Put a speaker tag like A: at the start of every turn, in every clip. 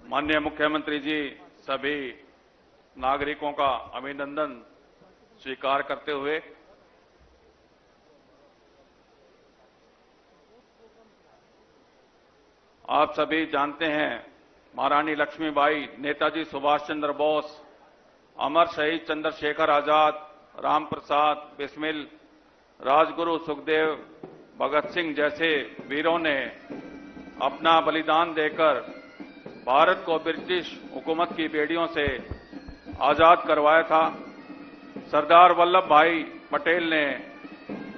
A: माननीय मुख्यमंत्री जी सभी नागरिकों का अभिनंदन स्वीकार करते हुए आप सभी जानते हैं महारानी लक्ष्मीबाई, नेताजी सुभाष चंद्र बोस, अमर शहीद चंद्रशेखर आजाद, राम प्रसाद बिस्मिल, राजगुरु सुखदेव, भगत सिंह जैसे वीरों ने अपना बलिदान देकर भारत को ब्रिटिश हुकूमत की बेड़ियों से आजाद करवाया था। सरदार वल्लभ भाई पटेल ने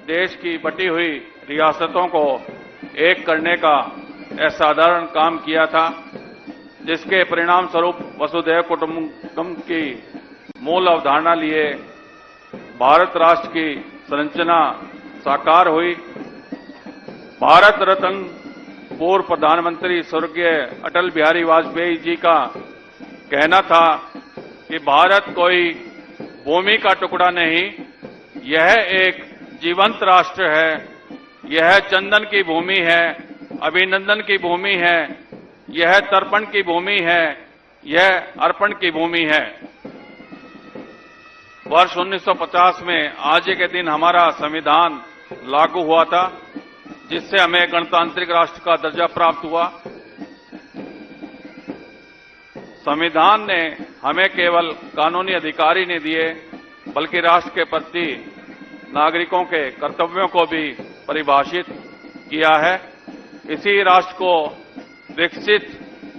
A: देश की बटी हुई रियासतों को एक करने का असाधारण काम किया था, जिसके परिणाम स्वरूप वसुधैव कुटुंबकम की मूल अवधारणा लिए भारत राष्ट्र की संरचना साकार हुई। भारत रत्न पूर्व प्रधानमंत्री स्वर्गीय अटल बिहारी वाजपेयी जी का कहना था कि भारत कोई भूमि का टुकड़ा नहीं, यह एक जीवंत राष्ट्र है, यह चंदन की भूमि है, अभिनंदन की भूमि है, यह तर्पण की भूमि है, यह अर्पण की भूमि है। वर्ष 1950 में आज के दिन हमारा संविधान लागू हुआ था, जिससे हमें गणतांत्रिक राष्ट्र का दर्जा प्राप्त हुआ। संविधान ने हमें केवल कानूनी अधिकार ही नहीं दिए, बल्कि राष्ट्र के प्रति नागरिकों के कर्तव्यों को भी परिभाषित किया है। इसी राष्ट्र को विकसित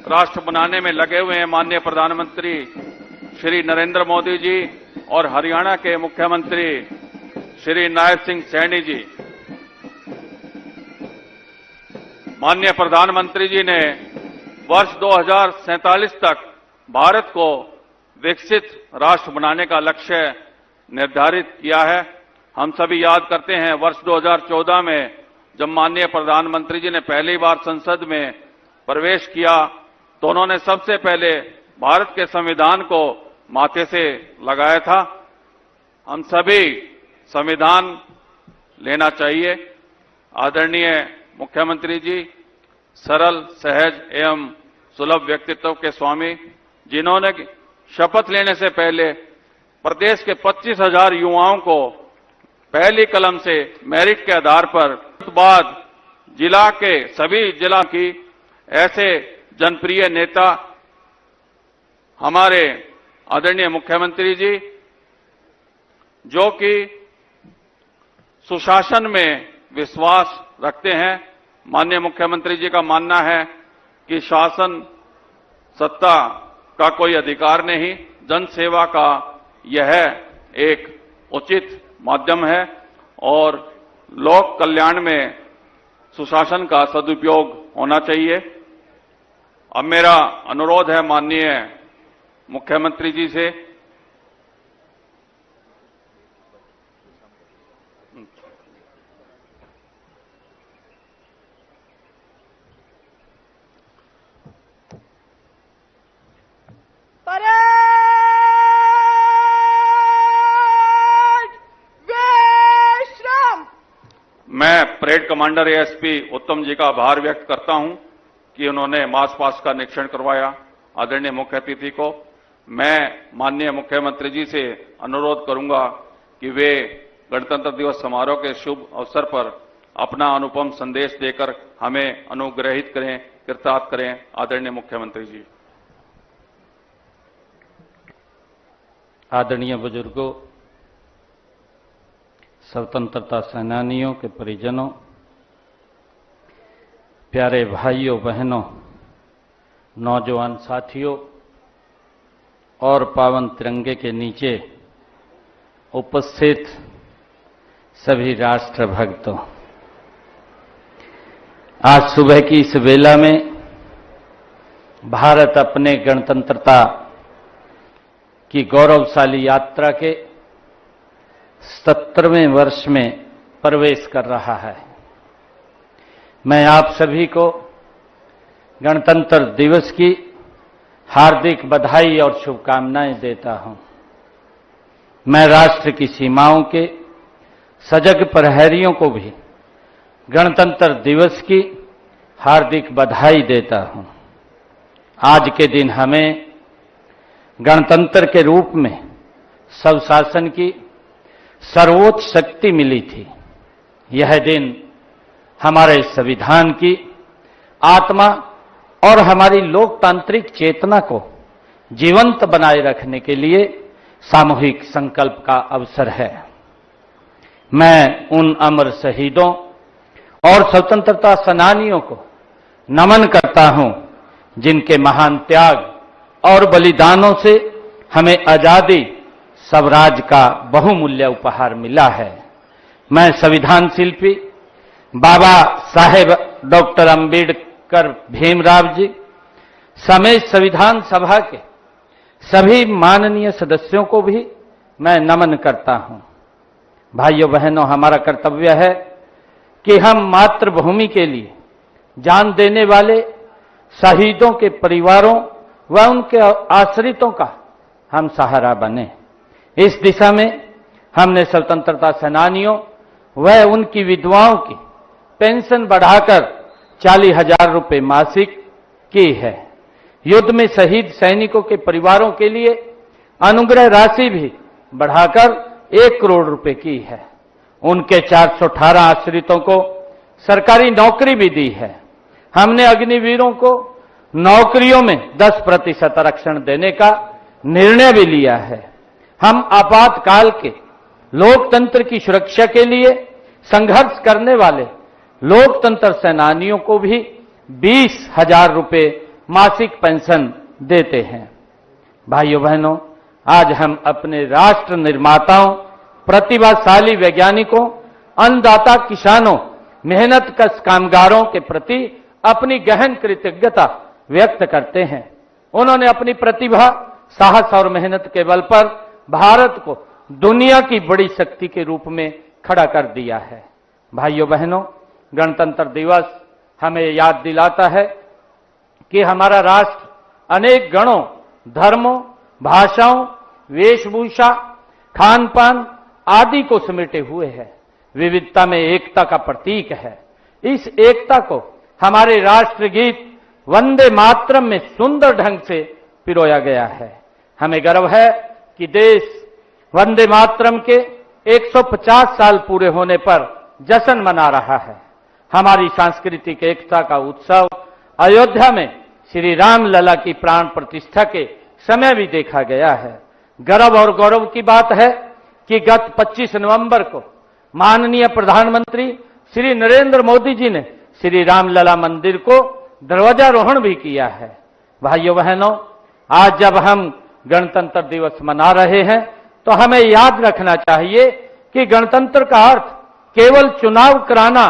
A: राष्ट्र बनाने में लगे हुए हैं माननीय प्रधानमंत्री श्री नरेंद्र मोदी जी और हरियाणा के मुख्यमंत्री श्री नायब सिंह सैनी जी। माननीय प्रधानमंत्री जी ने वर्ष 2047 तक भारत को विकसित राष्ट्र बनाने का लक्ष्य निर्धारित किया है। हम सभी याद करते हैं वर्ष 2014 में जब माननीय प्रधानमंत्री जी ने पहली बार संसद में प्रवेश किया तो उन्होंने सबसे पहले भारत के संविधान को माथे से लगाया था। हम सभी संविधान लेना चाहिए। आदरणीय मुख्यमंत्री जी सरल, सहज एवं सुलभ व्यक्तित्व के स्वामी, जिन्होंने शपथ लेने से पहले प्रदेश के 25,000 युवाओं को पहली कलम से मेरिट के आधार पर, बाद जिला के सभी जिला की ऐसे जनप्रिय नेता हमारे आदरणीय मुख्यमंत्री जी, जो कि सुशासन में विश्वास रखते हैं। माननीय मुख्यमंत्री जी का मानना है कि शासन सत्ता का कोई अधिकार नहीं, जन सेवा का यह एक उचित माध्यम है और लोक कल्याण में सुशासन का सदुपयोग होना चाहिए। अब मेरा अनुरोध है माननीय मुख्यमंत्री जी से मैं परेड कमांडर एएसपी उत्तम जी का आभार व्यक्त करता हूं कि उन्होंने मार्च पास्ट का निरीक्षण करवाया। आदरणीय मुख्य अतिथि को मैं माननीय मुख्यमंत्री जी से अनुरोध करूंगा कि वे गणतंत्र दिवस समारोह के शुभ अवसर पर अपना अनुपम संदेश देकर हमें अनुग्रहित करें, कृतार्थ करें। आदरणीय मुख्यमंत्री जी।
B: आदरणीय बुजुर्गों, स्वतंत्रता सेनानियों के परिजनों, प्यारे भाइयों बहनों, नौजवान साथियों और पावन तिरंगे के नीचे उपस्थित सभी राष्ट्र भक्तों, आज सुबह की इस वेला में भारत अपने गणतंत्रता की गौरवशाली यात्रा के 77वें वर्ष में प्रवेश कर रहा है। मैं आप सभी को गणतंत्र दिवस की हार्दिक बधाई और शुभकामनाएं देता हूं। मैं राष्ट्र की सीमाओं के सजग प्रहरियों को भी गणतंत्र दिवस की हार्दिक बधाई देता हूं। आज के दिन हमें गणतंत्र के रूप में स्वशासन की सर्वोच्च शक्ति मिली थी। यह दिन हमारे संविधान की आत्मा और हमारी लोकतांत्रिक चेतना को जीवंत बनाए रखने के लिए सामूहिक संकल्प का अवसर है। मैं उन अमर शहीदों और स्वतंत्रता सेनानियों को नमन करता हूं जिनके महान त्याग और बलिदानों से हमें आजादी स्वराज का बहुमूल्य उपहार मिला है। मैं संविधान शिल्पी बाबा साहेब डॉक्टर अंबेडकर भीमराव जी समेत संविधान सभा के सभी माननीय सदस्यों को भी मैं नमन करता हूं। भाइयों बहनों, हमारा कर्तव्य है कि हम मातृभूमि के लिए जान देने वाले शहीदों के परिवारों व उनके आश्रितों का हम सहारा बने। इस दिशा में हमने स्वतंत्रता सेनानियों व उनकी विधवाओं की पेंशन बढ़ाकर 40,000 रुपये मासिक की है। युद्ध में शहीद सैनिकों के परिवारों के लिए अनुग्रह राशि भी बढ़ाकर 1 करोड़ रुपए की है। उनके 418 आश्रितों को सरकारी नौकरी भी दी है। हमने अग्निवीरों को नौकरियों में 10% आरक्षण देने का निर्णय भी लिया है। हम आपातकाल के लोकतंत्र की सुरक्षा के लिए संघर्ष करने वाले लोकतंत्र सेनानियों को भी 20,000 रुपये मासिक पेंशन देते हैं। भाइयों बहनों, आज हम अपने राष्ट्र निर्माताओं, प्रतिभाशाली वैज्ञानिकों, अन्नदाता किसानों, मेहनतकश कामगारों के प्रति अपनी गहन कृतज्ञता व्यक्त करते हैं। उन्होंने अपनी प्रतिभा, साहस और मेहनत के बल पर भारत को दुनिया की बड़ी शक्ति के रूप में खड़ा कर दिया है। भाइयों बहनों, गणतंत्र दिवस हमें याद दिलाता है कि हमारा राष्ट्र अनेक गणों, धर्मों, भाषाओं, वेशभूषा, खान पान आदि को समेटे हुए है। विविधता में एकता का प्रतीक है। इस एकता को हमारे राष्ट्रगीत वंदे मातरम में सुंदर ढंग से पिरोया गया है। हमें गर्व है कि देश वंदे मातरम के 150 साल पूरे होने पर जश्न मना रहा है। हमारी सांस्कृतिक एकता का उत्सव अयोध्या में श्री राम लला की प्राण प्रतिष्ठा के समय भी देखा गया है। गर्व और गौरव की बात है कि गत 25 नवंबर को माननीय प्रधानमंत्री श्री नरेंद्र मोदी जी ने श्री रामलला मंदिर को ध्वजारोहण भी किया है। भाइयों बहनों, आज जब हम गणतंत्र दिवस मना रहे हैं तो हमें याद रखना चाहिए कि गणतंत्र का अर्थ केवल चुनाव कराना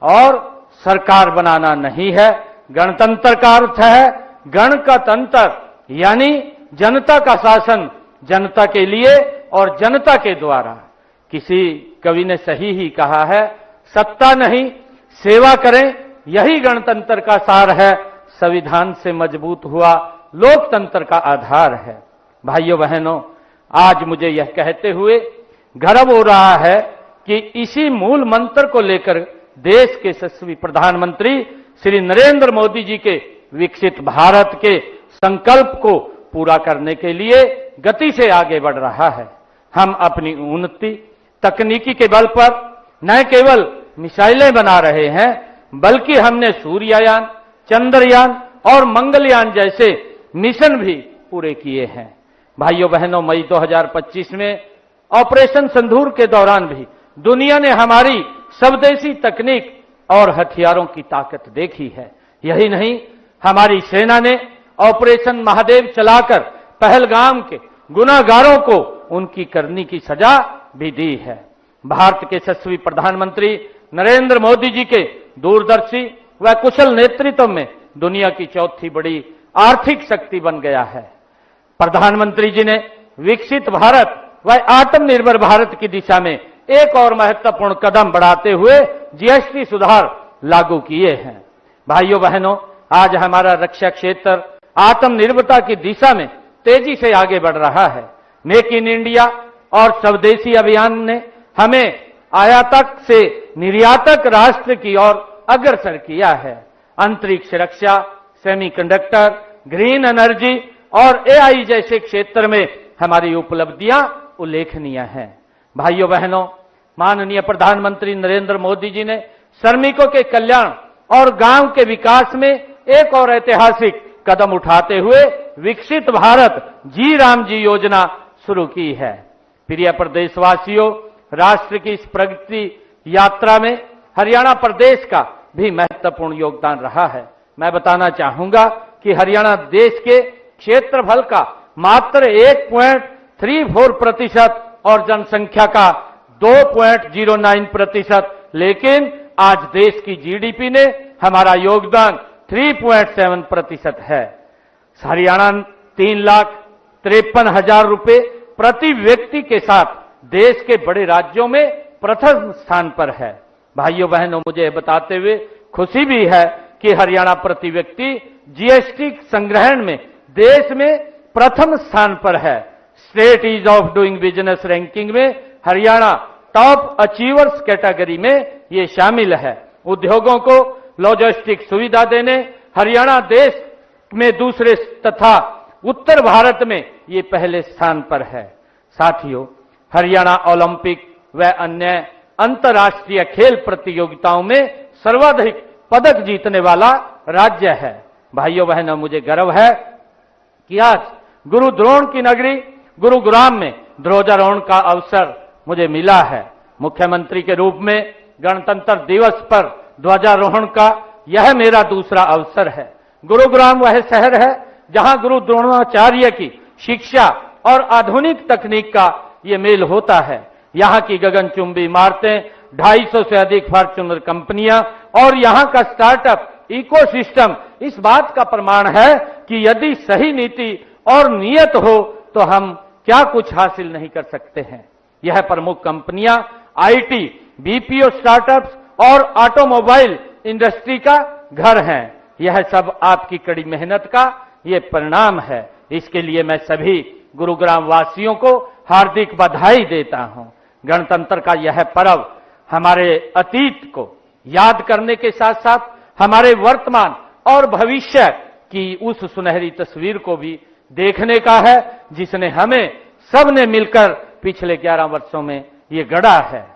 B: और सरकार बनाना नहीं है। गणतंत्र का अर्थ है गण का तंत्र, यानी जनता का शासन जनता के लिए और जनता के द्वारा। किसी कवि ने सही ही कहा है, सत्ता नहीं सेवा करें, यही गणतंत्र का सार है। संविधान से मजबूत हुआ लोकतंत्र का आधार है। भाइयों बहनों, आज मुझे यह कहते हुए गर्व हो रहा है कि इसी मूल मंत्र को लेकर देश के यशस्वी प्रधानमंत्री श्री नरेंद्र मोदी जी के विकसित भारत के संकल्प को पूरा करने के लिए गति से आगे बढ़ रहा है। हम अपनी उन्नति तकनीकी के बल पर न केवल मिसाइलें बना रहे हैं, बल्कि हमने सूर्ययान, चंद्रयान और मंगलयान जैसे मिशन भी पूरे किए हैं। भाइयों बहनों, मई 2025 में ऑपरेशन सिंदूर के दौरान भी दुनिया ने हमारी स्वदेशी तकनीक और हथियारों की ताकत देखी है। यही नहीं, हमारी सेना ने ऑपरेशन महादेव चलाकर पहलगाम के गुनाहगारों को उनकी करनी की सजा भी दी है। भारत के यशस्वी प्रधानमंत्री नरेंद्र मोदी जी के दूरदर्शी व कुशल नेतृत्व में दुनिया की चौथी बड़ी आर्थिक शक्ति बन गया है। प्रधानमंत्री जी ने विकसित भारत व आत्मनिर्भर भारत की दिशा में एक और महत्वपूर्ण कदम बढ़ाते हुए जीएसटी सुधार लागू किए हैं। भाइयों बहनों, आज हमारा रक्षा क्षेत्र आत्मनिर्भरता की दिशा में तेजी से आगे बढ़ रहा है। मेक इन इंडिया और स्वदेशी अभियान ने हमें आयातक से निर्यातक राष्ट्र की ओर अग्रसर किया है। अंतरिक्ष रक्षा, सेमीकंडक्टर, ग्रीन एनर्जी और एआई जैसे क्षेत्र में हमारी उपलब्धियां उल्लेखनीय हैं। भाइयों बहनों, माननीय प्रधानमंत्री नरेंद्र मोदी जी ने श्रमिकों के कल्याण और गांव के विकास में एक और ऐतिहासिक कदम उठाते हुए विकसित भारत जी राम जी योजना शुरू की है। प्रिय प्रदेशवासियों, राष्ट्र की इस प्रगति यात्रा में हरियाणा प्रदेश का भी महत्वपूर्ण योगदान रहा है। मैं बताना चाहूंगा कि हरियाणा देश के क्षेत्रफल का मात्र 1.34% और जनसंख्या का 2.09%, लेकिन आज देश की जीडीपी ने हमारा योगदान 3.7% है। हरियाणा 3,53,000 रुपए प्रति व्यक्ति के साथ देश के बड़े राज्यों में प्रथम स्थान पर है। भाइयों बहनों, मुझे बताते हुए खुशी भी है कि हरियाणा प्रति व्यक्ति जीएसटी संग्रहण में देश में प्रथम स्थान पर है। State ease of doing business ranking में हरियाणा टॉप अचीवर्स कैटेगरी में ये शामिल है। उद्योगों को लॉजिस्टिक सुविधा देने हरियाणा देश में दूसरे तथा उत्तर भारत में ये पहले स्थान पर है। साथियों, हरियाणा ओलंपिक व अन्य अंतर्राष्ट्रीय खेल प्रतियोगिताओं में सर्वाधिक पदक जीतने वाला राज्य है। भाइयों बहनों, मुझे गर्व है कि आज गुरु द्रोण की नगरी गुरुग्राम में ध्वजारोहण का अवसर मुझे मिला है। मुख्यमंत्री के रूप में गणतंत्र दिवस पर ध्वजारोहण का यह मेरा दूसरा अवसर है। गुरुग्राम वह शहर है जहां गुरु द्रोणाचार्य की शिक्षा और आधुनिक तकनीक का ये मेल होता है। यहां की गगनचुंबी इमारतें, 250 से अधिक फॉर्च्यूनर कंपनियां और यहां का स्टार्टअप इकोसिस्टम इस बात का प्रमाण है कि यदि सही नीति और नियत हो तो हम क्या कुछ हासिल नहीं कर सकते हैं। यह प्रमुख कंपनियां आईटी, बीपीओ स्टार्टअप्स और ऑटोमोबाइल इंडस्ट्री का घर हैं। यह सब आपकी कड़ी मेहनत का ये परिणाम है। इसके लिए मैं सभी गुरुग्राम वासियों को हार्दिक बधाई देता हूं। गणतंत्र का यह पर्व हमारे अतीत को याद करने के साथ साथ हमारे वर्तमान और भविष्य की उस सुनहरी तस्वीर को भी देखने का है जिसने हमें सबने मिलकर पिछले 11 वर्षों में ये गढ़ा है।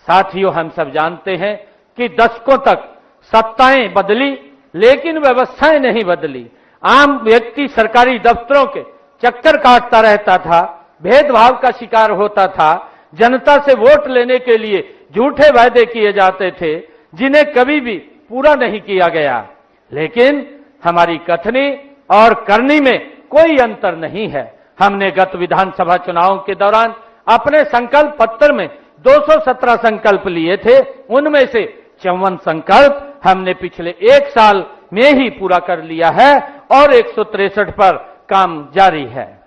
B: साथियों, हम सब जानते हैं कि दशकों तक सत्ताएं बदली लेकिन व्यवस्थाएं नहीं बदली। आम व्यक्ति सरकारी दफ्तरों के चक्कर काटता रहता था, भेदभाव का शिकार होता था, जनता से वोट लेने के लिए झूठे वायदे किए जाते थे जिन्हें कभी भी पूरा नहीं किया गया। लेकिन हमारी कथनी और करनी में कोई अंतर नहीं है। हमने गत विधानसभा चुनावों के दौरान अपने संकल्प पत्र में 217 संकल्प लिए थे। उनमें से 54 संकल्प हमने पिछले 1 साल में ही पूरा कर लिया है और 163 पर काम जारी है।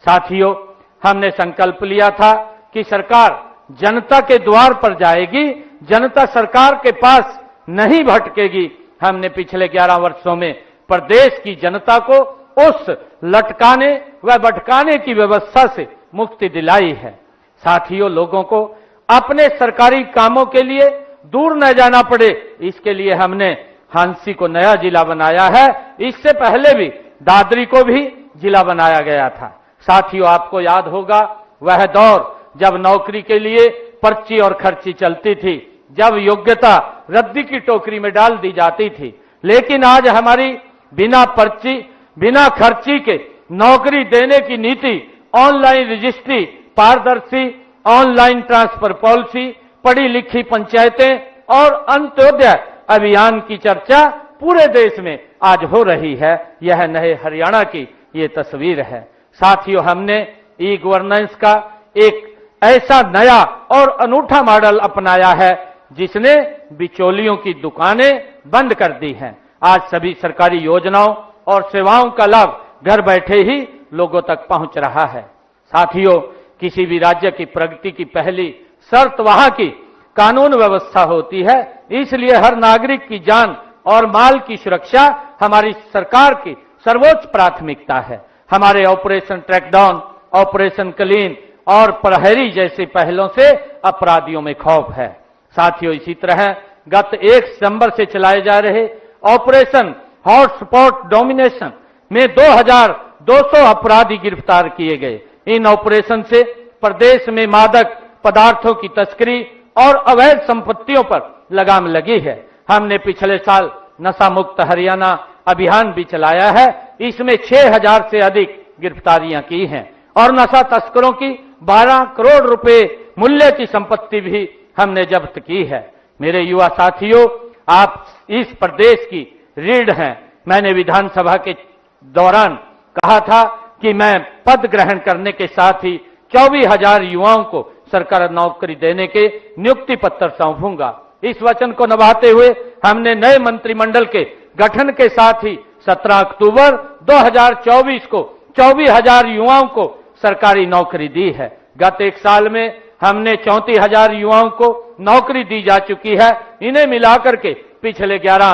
B: साथियों, हमने संकल्प लिया था कि सरकार जनता के द्वार पर जाएगी, जनता सरकार के पास नहीं भटकेगी। हमने पिछले 11 वर्षों में प्रदेश की जनता को उस लटकाने व भटकाने की व्यवस्था से मुक्ति दिलाई है। साथियों, लोगों को अपने सरकारी कामों के लिए दूर न जाना पड़े, इसके लिए हमने हांसी को नया जिला बनाया है। इससे पहले भी दादरी को भी जिला बनाया गया था। साथियों, आपको याद होगा वह दौर जब नौकरी के लिए पर्ची और खर्ची चलती थी, जब योग्यता रद्दी की टोकरी में डाल दी जाती थी। लेकिन आज हमारी बिना पर्ची बिना खर्ची के नौकरी देने की नीति, ऑनलाइन रजिस्ट्री, पारदर्शी ऑनलाइन ट्रांसफर पॉलिसी, पढ़ी लिखी पंचायतें और अंत्योदय अभियान की चर्चा पूरे देश में आज हो रही है। यह नए हरियाणा की ये तस्वीर है। साथियों, हमने ई गवर्नेंस का एक ऐसा नया और अनूठा मॉडल अपनाया है जिसने बिचौलियों की दुकानें बंद कर दी हैं। आज सभी सरकारी योजनाओं और सेवाओं का लाभ घर बैठे ही लोगों तक पहुंच रहा है। साथियों, किसी भी राज्य की प्रगति की पहली शर्त वहां की कानून व्यवस्था होती है। इसलिए हर नागरिक की जान और माल की सुरक्षा हमारी सरकार की सर्वोच्च प्राथमिकता है। हमारे ऑपरेशन ट्रैकडाउन, ऑपरेशन क्लीन और प्रहरी जैसी पहलों से अपराधियों में खौफ है। साथियों, इसी तरह गत 1 सितंबर से चलाए जा रहे ऑपरेशन हॉटस्पॉट डोमिनेशन में 2200 अपराधी गिरफ्तार किए गए। इन ऑपरेशन से प्रदेश में मादक पदार्थों की तस्करी और अवैध संपत्तियों पर लगाम लगी है। हमने पिछले साल नशा मुक्त हरियाणा अभियान भी चलाया है। इसमें 6000 से अधिक गिरफ्तारियां की हैं और नशा तस्करों की 12 करोड़ रुपए मूल्य की संपत्ति भी हमने जब्त की है। मेरे युवा साथियों, आप इस प्रदेश की रीढ़ हैं। मैंने विधानसभा के दौरान कहा था कि मैं पद ग्रहण करने के साथ ही 24,000 युवाओं को सरकारी नौकरी देने के नियुक्ति पत्र सौंपूंगा। इस वचन को निभाते हुए हमने नए मंत्रिमंडल के गठन के साथ ही 17 अक्टूबर 2024 को 24,000 युवाओं को सरकारी नौकरी दी है। गत एक साल में हमने 34,000 युवाओं को नौकरी दी जा चुकी है। इन्हें मिलाकर के पिछले 11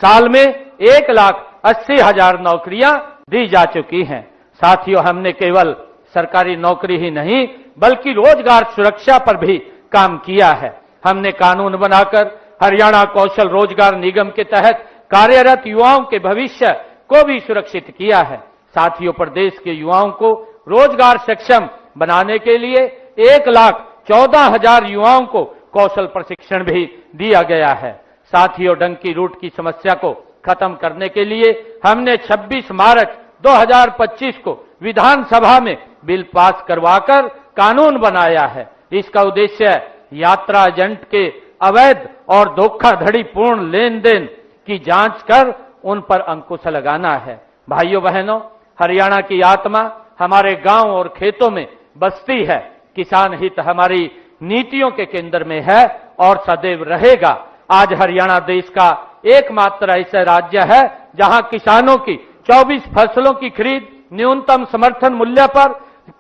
B: साल में 1,80,000 नौकरियां दी जा चुकी हैं। साथियों, हमने केवल सरकारी नौकरी ही नहीं बल्कि रोजगार सुरक्षा पर भी काम किया है। हमने कानून बनाकर हरियाणा कौशल रोजगार निगम के तहत कार्यरत युवाओं के भविष्य को भी सुरक्षित किया है। साथियों, प्रदेश के युवाओं को रोजगार सक्षम बनाने के लिए 1,14,000 युवाओं को कौशल प्रशिक्षण भी दिया गया है। साथियों, डंकी रूट की समस्या को खत्म करने के लिए हमने 26 मार्च 2025 को विधानसभा में बिल पास करवाकर कानून बनाया है। इसका उद्देश्य यात्रा एजेंट के अवैध और धोखाधड़ीपूर्ण लेन देन की जांच कर उन पर अंकुश लगाना है। भाइयों बहनों, हरियाणा की आत्मा हमारे गांव और खेतों में बसती है। किसान हित हमारी नीतियों के केंद्र में है और सदैव रहेगा। आज हरियाणा देश का एकमात्र ऐसा राज्य है जहां किसानों की 24 फसलों की खरीद न्यूनतम समर्थन मूल्य पर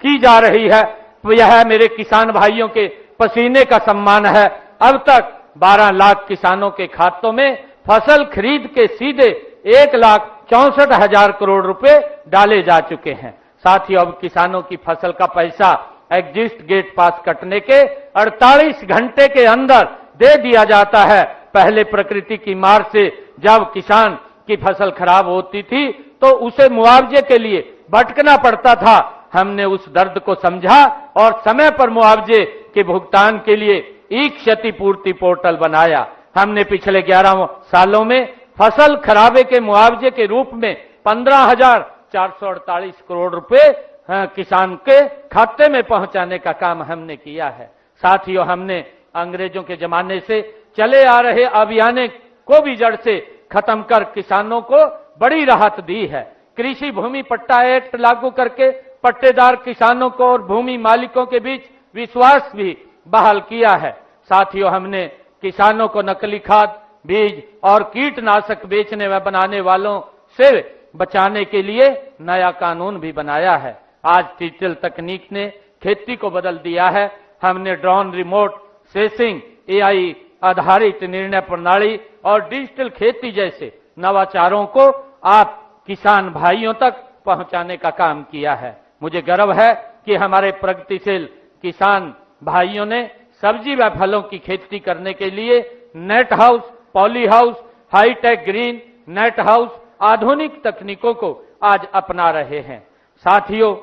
B: की जा रही है। यह मेरे किसान भाइयों के पसीने का सम्मान है। अब तक 12 लाख किसानों के खातों में फसल खरीद के सीधे 1,64,000 करोड़ रुपए डाले जा चुके हैं। साथियों, अब किसानों की फसल का पैसा एग्जिट गेट पास कटने के 48 घंटे के अंदर दे दिया जाता है। पहले प्रकृति की मार से जब किसान की फसल खराब होती थी तो उसे मुआवजे के लिए भटकना पड़ता था। हमने उस दर्द को समझा और समय पर मुआवजे के भुगतान के लिए ई क्षतिपूर्ति पोर्टल बनाया। हमने पिछले 11 सालों में फसल खराबे के मुआवजे के रूप में 15,448 करोड़ रुपए किसान के खाते में पहुंचाने का काम हमने किया है। साथियों, हमने अंग्रेजों के जमाने से चले आ रहे अभियान को भी जड़ से खत्म कर किसानों को बड़ी राहत दी है। कृषि भूमि पट्टा एक्ट लागू करके पट्टेदार किसानों को और भूमि मालिकों के बीच विश्वास भी बहाल किया है। साथियों, हमने किसानों को नकली खाद, बीज और कीटनाशक बेचने व बनाने वालों से बचाने के लिए नया कानून भी बनाया है। आज डिजिटल तकनीक ने खेती को बदल दिया है। हमने ड्रोन, रिमोट सेंसिंग, एआई आधारित निर्णय प्रणाली और डिजिटल खेती जैसे नवाचारों को आप किसान भाइयों तक पहुंचाने का काम किया है। मुझे गर्व है कि हमारे प्रगतिशील किसान भाइयों ने सब्जी व फलों की खेती करने के लिए net house, poly house, hi tech green net house आधुनिक तकनीकों को आज अपना रहे हैं। साथियों,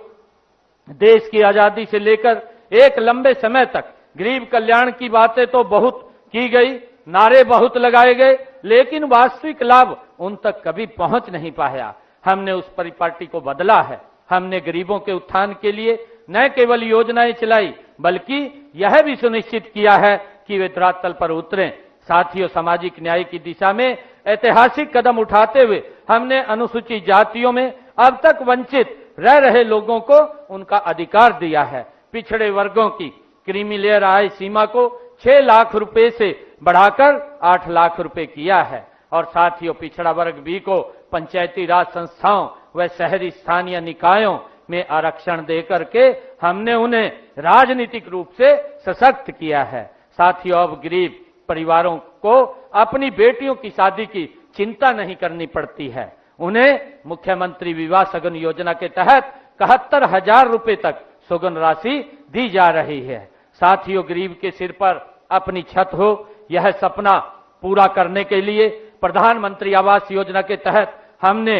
B: देश की आजादी से लेकर एक लंबे समय तक गरीब कल्याण की बातें तो बहुत की गई, नारे बहुत लगाए गए, लेकिन वास्तविक लाभ उन तक कभी पहुंच नहीं पाया। हमने उस परिपाटी को बदला है। हमने गरीबों के उत्थान के लिए न केवल योजनाएं चलाई बल्कि यह भी सुनिश्चित किया है कि वे धरातल पर उतरें। साथियों, सामाजिक न्याय की दिशा में ऐतिहासिक कदम उठाते हुए हमने अनुसूचित जातियों में अब तक वंचित रह रहे लोगों को उनका अधिकार दिया है। पिछड़े वर्गों की क्रीमी लेयर आय सीमा को 6 लाख रुपए से बढ़ाकर 8 लाख रुपए किया है। और साथियों, पिछड़ा वर्ग बी को पंचायती राज संस्थाओं व शहरी स्थानीय निकायों में आरक्षण देकर के हमने उन्हें राजनीतिक रूप से सशक्त किया है। साथियों, अब गरीब परिवारों को अपनी बेटियों की शादी की चिंता नहीं करनी पड़ती है। उन्हें मुख्यमंत्री विवाह सगन योजना के तहत 71,000 रुपए तक सुगन राशि दी जा रही है। साथियों, गरीब के सिर पर अपनी छत हो, यह सपना पूरा करने के लिए प्रधानमंत्री आवास योजना के तहत हमने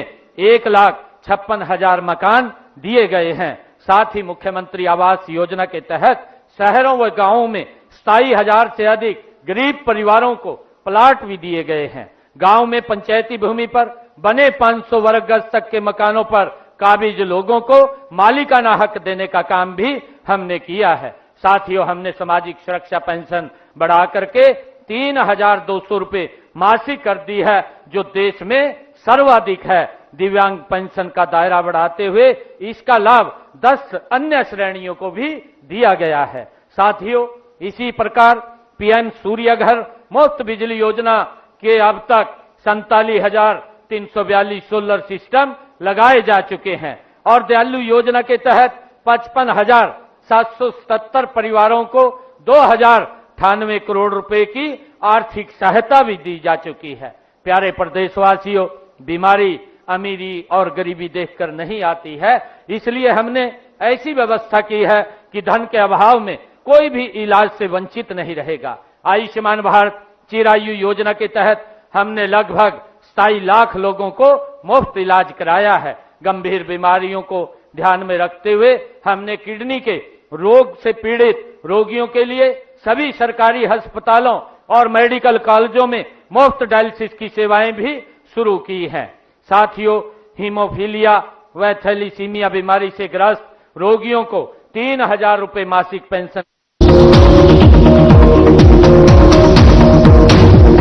B: 56,000 मकान दिए गए हैं। साथ ही मुख्यमंत्री आवास योजना के तहत शहरों व गांवों में 27,000 से अधिक गरीब परिवारों को प्लाट भी दिए गए हैं। गांव में पंचायती भूमि पर बने 500 वर्ग गज तक के मकानों पर काबिज लोगों को मालिकाना हक देने का काम भी हमने किया है। साथियों, हमने सामाजिक सुरक्षा पेंशन बढ़ा करके 3,200 रुपए मासिक कर दी है, जो देश में सर्वाधिक है। दिव्यांग पेंशन का दायरा बढ़ाते हुए इसका लाभ 10 अन्य श्रेणियों को भी दिया गया है। साथियों, इसी प्रकार पीएम सूर्य घर मुफ्त बिजली योजना के अब तक 47,342 सोलर सिस्टम लगाए जा चुके हैं और दयालु योजना के तहत 55,777 परिवारों को 2,098 करोड़ रुपए की आर्थिक सहायता भी दी जा चुकी है। प्यारे प्रदेशवासियों, बीमारी अमीरी और गरीबी देखकर नहीं आती है, इसलिए हमने ऐसी व्यवस्था की है कि धन के अभाव में कोई भी इलाज से वंचित नहीं रहेगा। आयुष्मान भारत चिरायु योजना के तहत हमने लगभग 27 लाख लोगों को मुफ्त इलाज कराया है। गंभीर बीमारियों को ध्यान में रखते हुए हमने किडनी के रोग से पीड़ित रोगियों के लिए सभी सरकारी अस्पतालों और मेडिकल कॉलेजों में मुफ्त डायलिसिस की सेवाएं भी शुरू की हैं। साथियों, हीमोफीलिया व थैलीसीमिया बीमारी से ग्रस्त रोगियों को 3,000 रुपए मासिक पेंशन